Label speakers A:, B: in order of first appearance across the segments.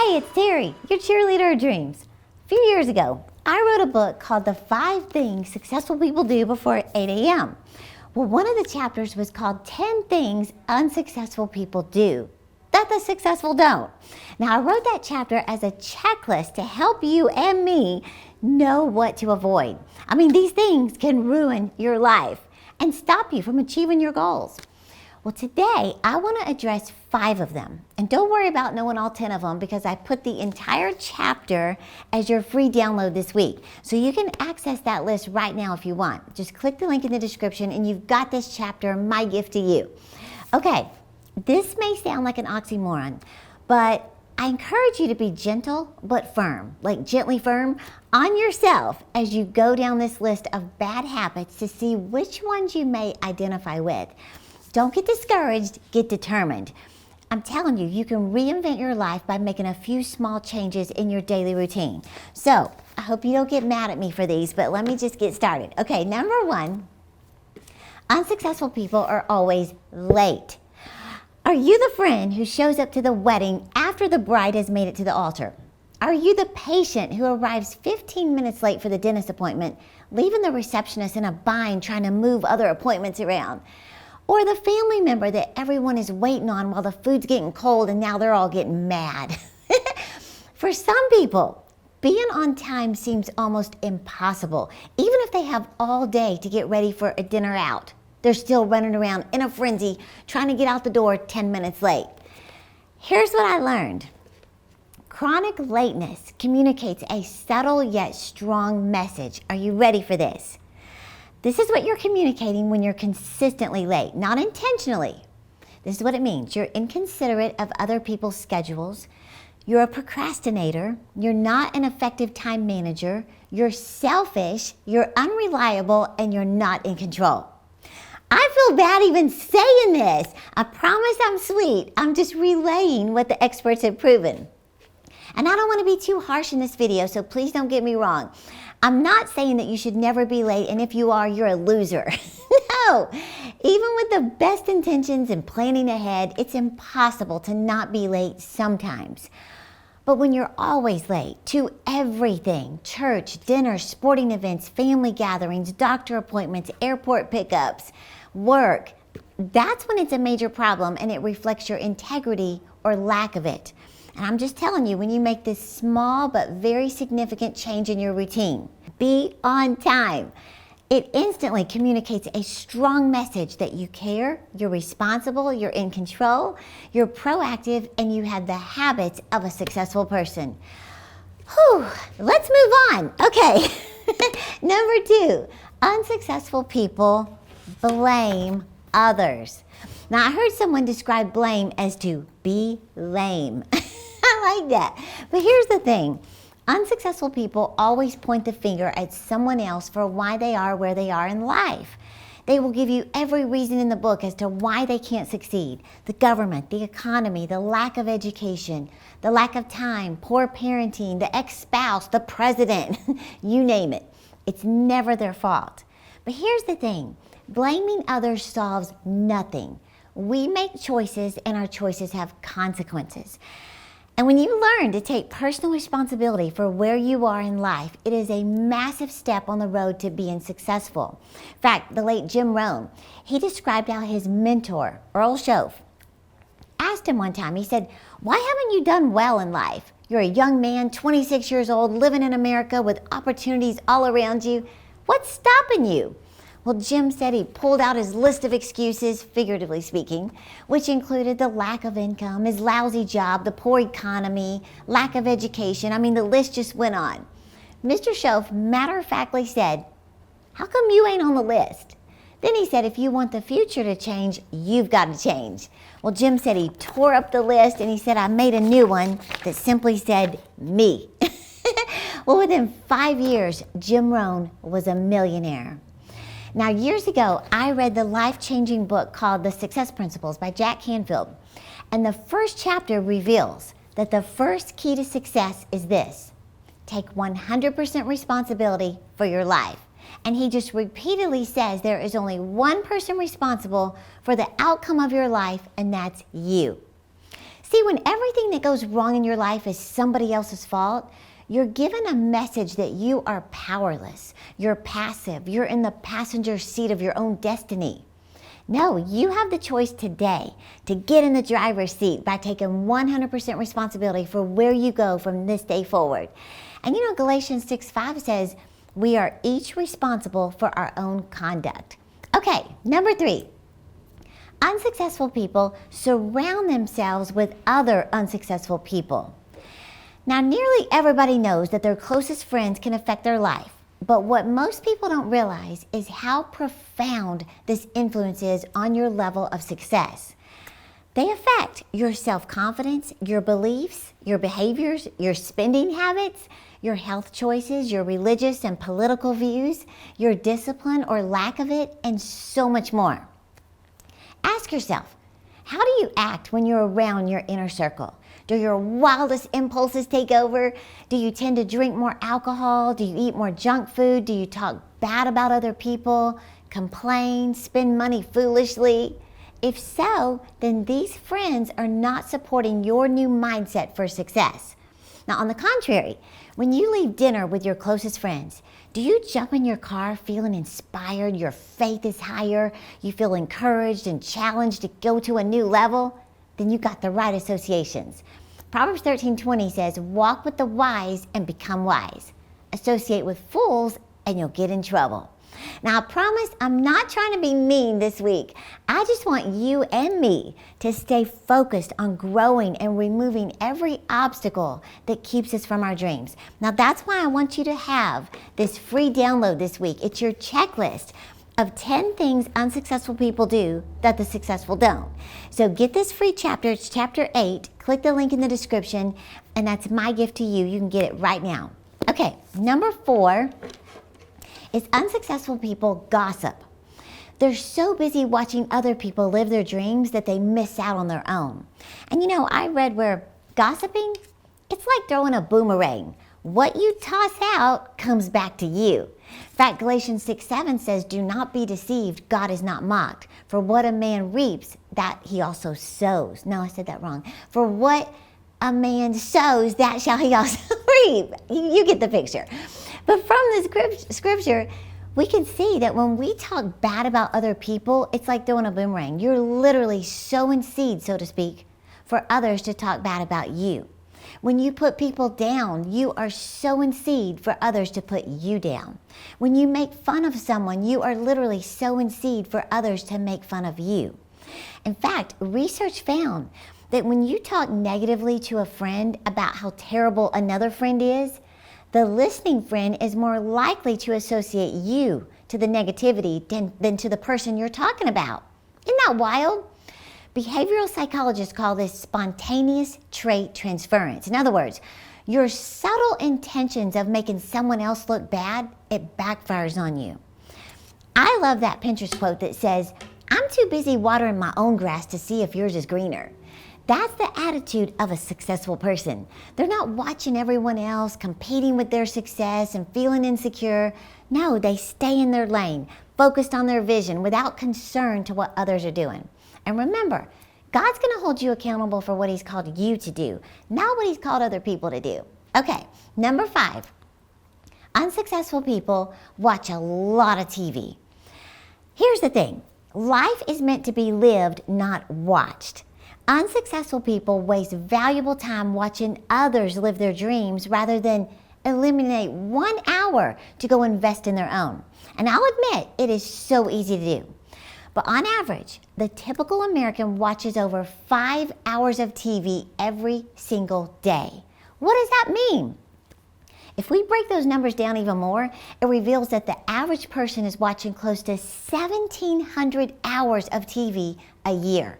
A: Hey, it's Terri, your cheerleader of dreams. A few years ago, I wrote a book called The 5 Things Successful People Do Before 8 a.m. Well, one of the chapters was called 10 Things Unsuccessful People Do that the successful don't. Now, I wrote that chapter as a checklist to help you and me know what to avoid. I mean, these things can ruin your life and stop you from achieving your goals. Well, today I want to address 5 of them. And don't worry about knowing all 10 of them because I put the entire chapter as your free download this week. So you can access that list right now if you want. Just click the link in the description and you've got this chapter, my gift to you. Okay, this may sound like an oxymoron, but I encourage you to be gentle but firm, like gently firm, on yourself as you go down this list of bad habits to see which ones you may identify with. Don't get discouraged, get determined. I'm telling you, you can reinvent your life by making a few small changes in your daily routine. So, I hope you don't get mad at me for these, but let me just get started. Okay, number 1, unsuccessful people are always late. Are you the friend who shows up to the wedding after the bride has made it to the altar? Are you the patient who arrives 15 minutes late for the dentist appointment, leaving the receptionist in a bind trying to move other appointments around? Or the family member that everyone is waiting on while the food's getting cold and now they're all getting mad? For some people, being on time seems almost impossible. Even if they have all day to get ready for a dinner out, they're still running around in a frenzy trying to get out the door 10 minutes late. Here's what I learned. Chronic lateness communicates a subtle yet strong message. Are you ready for this? This is what you're communicating when you're consistently late, not intentionally. This is what it means. You're inconsiderate of other people's schedules. You're a procrastinator. You're not an effective time manager. You're selfish. You're unreliable, and you're not in control. I feel bad even saying this. I promise I'm sweet. I'm just relaying what the experts have proven. And I don't want to be too harsh in this video, so please don't get me wrong. I'm not saying that you should never be late, and if you are, you're a loser. No, even with the best intentions and planning ahead, it's impossible to not be late sometimes. But when you're always late to everything, church, dinners, sporting events, family gatherings, doctor appointments, airport pickups, work, that's when it's a major problem and it reflects your integrity or lack of it. And I'm just telling you, when you make this small but very significant change in your routine, be on time. It instantly communicates a strong message that you care, you're responsible, you're in control, you're proactive, and you have the habits of a successful person. Whew, let's move on. Okay, number 2, unsuccessful people blame others. Now, I heard someone describe blame as to be lame. I like that. But here's the thing. Unsuccessful people always point the finger at someone else for why they are where they are in life. They will give you every reason in the book as to why they can't succeed. The government, the economy, the lack of education, the lack of time, poor parenting, the ex-spouse, the president, you name it. It's never their fault. But here's the thing. Blaming others solves nothing. We make choices and our choices have consequences. And when you learn to take personal responsibility for where you are in life, it is a massive step on the road to being successful. In fact, the late Jim Rohn, he described how his mentor, Earl Shoaff, asked him one time, he said, "Why haven't you done well in life? You're a young man, 26 years old, living in America with opportunities all around you. What's stopping you?" Well, Jim said he pulled out his list of excuses, figuratively speaking, which included the lack of income, his lousy job, the poor economy, lack of education. I mean, the list just went on. Mr. Shoaff matter-of-factly said, "How come you ain't on the list?" Then he said, "If you want the future to change, you've got to change." Well, Jim said he tore up the list and he said, "I made a new one that simply said, me." Well, within 5 years, Jim Rohn was a millionaire. Now, years ago, I read the life-changing book called The Success Principles by Jack Canfield. And the first chapter reveals that the first key to success is this: take 100% responsibility for your life. And he just repeatedly says there is only one person responsible for the outcome of your life, and that's you. See, when everything that goes wrong in your life is somebody else's fault, you're given a message that you are powerless, you're passive, you're in the passenger seat of your own destiny. No, you have the choice today to get in the driver's seat by taking 100% responsibility for where you go from this day forward. And you know, Galatians 6:5 says, we are each responsible for our own conduct. Okay, number 3. Unsuccessful people surround themselves with other unsuccessful people. Now, nearly everybody knows that their closest friends can affect their life. But what most people don't realize is how profound this influence is on your level of success. They affect your self-confidence, your beliefs, your behaviors, your spending habits, your health choices, your religious and political views, your discipline or lack of it, and so much more. Ask yourself, how do you act when you're around your inner circle? Do your wildest impulses take over? Do you tend to drink more alcohol? Do you eat more junk food? Do you talk bad about other people? Complain? Spend money foolishly? If so, then these friends are not supporting your new mindset for success. Now, on the contrary, when you leave dinner with your closest friends, do you jump in your car feeling inspired, your faith is higher, you feel encouraged and challenged to go to a new level? Then you got the right associations. Proverbs 13:20 says, walk with the wise and become wise. Associate with fools and you'll get in trouble. Now, I promise I'm not trying to be mean this week. I just want you and me to stay focused on growing and removing every obstacle that keeps us from our dreams. Now, that's why I want you to have this free download this week. It's your checklist of 10 things unsuccessful people do that the successful don't. So get this free chapter. It's chapter 8. Click the link in the description, and that's my gift to you. You can get it right now. Okay, number 4 is unsuccessful people gossip. They're so busy watching other people live their dreams that they miss out on their own. And you know, I read where gossiping, it's like throwing a boomerang. What you toss out comes back to you. In fact, Galatians 6:7 says, do not be deceived, God is not mocked. For what a man reaps, that he also sows. No, I said that wrong. For what a man sows, that shall he also reap. You get the picture. But from the scripture, we can see that when we talk bad about other people, it's like throwing a boomerang. You're literally sowing seed, so to speak, for others to talk bad about you. When you put people down, you are sowing seed for others to put you down. When you make fun of someone, you are literally sowing seed for others to make fun of you. In fact, research found that when you talk negatively to a friend about how terrible another friend is, the listening friend is more likely to associate you to the negativity than to the person you're talking about. Isn't that wild? Behavioral psychologists call this spontaneous trait transference. In other words, your subtle intentions of making someone else look bad, it backfires on you. I love that Pinterest quote that says, I'm too busy watering my own grass to see if yours is greener. That's the attitude of a successful person. They're not watching everyone else, competing with their success and feeling insecure. No, they stay in their lane, focused on their vision without concern to what others are doing. And remember, God's going to hold you accountable for what he's called you to do, not what he's called other people to do. Okay, number 5, unsuccessful people watch a lot of TV. Here's the thing, life is meant to be lived, not watched. Unsuccessful people waste valuable time watching others live their dreams rather than eliminate 1 hour to go invest in their own. And I'll admit, it is so easy to do. But on average, the typical American watches over 5 hours of TV every single day. What does that mean? If we break those numbers down even more, it reveals that the average person is watching close to 1,700 hours of TV a year.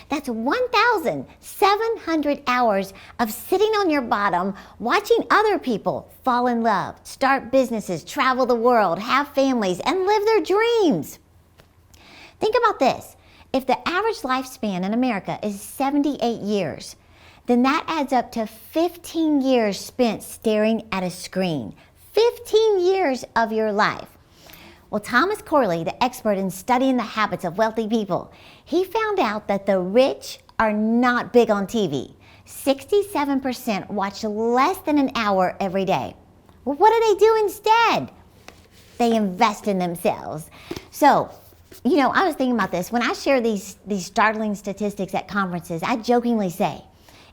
A: That's 1,700 hours of sitting on your bottom, watching other people fall in love, start businesses, travel the world, have families, and live their dreams. Think about this. If the average lifespan in America is 78 years, then that adds up to 15 years spent staring at a screen. 15 years of your life. Well, Thomas Corley, the expert in studying the habits of wealthy people, he found out that the rich are not big on TV. 67% watch less than an hour every day. Well, what do they do instead? They invest in themselves. So, I was thinking about this. When I share these startling statistics at conferences, I jokingly say,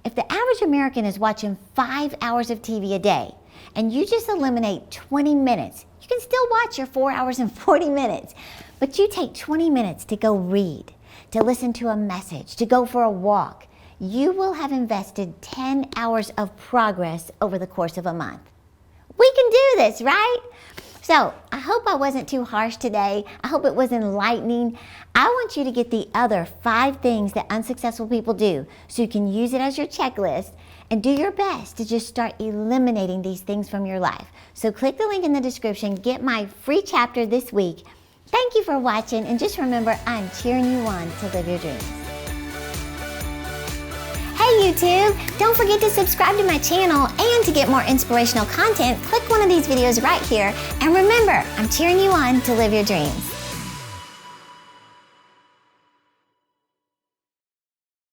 A: if the average American is watching 5 hours of TV a day, and you just eliminate 20 minutes, you can still watch your 4 hours and 40 minutes, but you take 20 minutes to go read, to listen to a message, to go for a walk, you will have invested 10 hours of progress over the course of a month. We can do this, right? So I hope I wasn't too harsh today. I hope it was enlightening. I want you to get the other 5 things that unsuccessful people do so you can use it as your checklist and do your best to just start eliminating these things from your life. So click the link in the description, get my free chapter this week. Thank you for watching, and just remember, I'm cheering you on to live your dreams. Hey YouTube, don't forget to subscribe to my channel, and to get more inspirational content, click one of these videos right here. And remember, I'm cheering you on to live your dreams.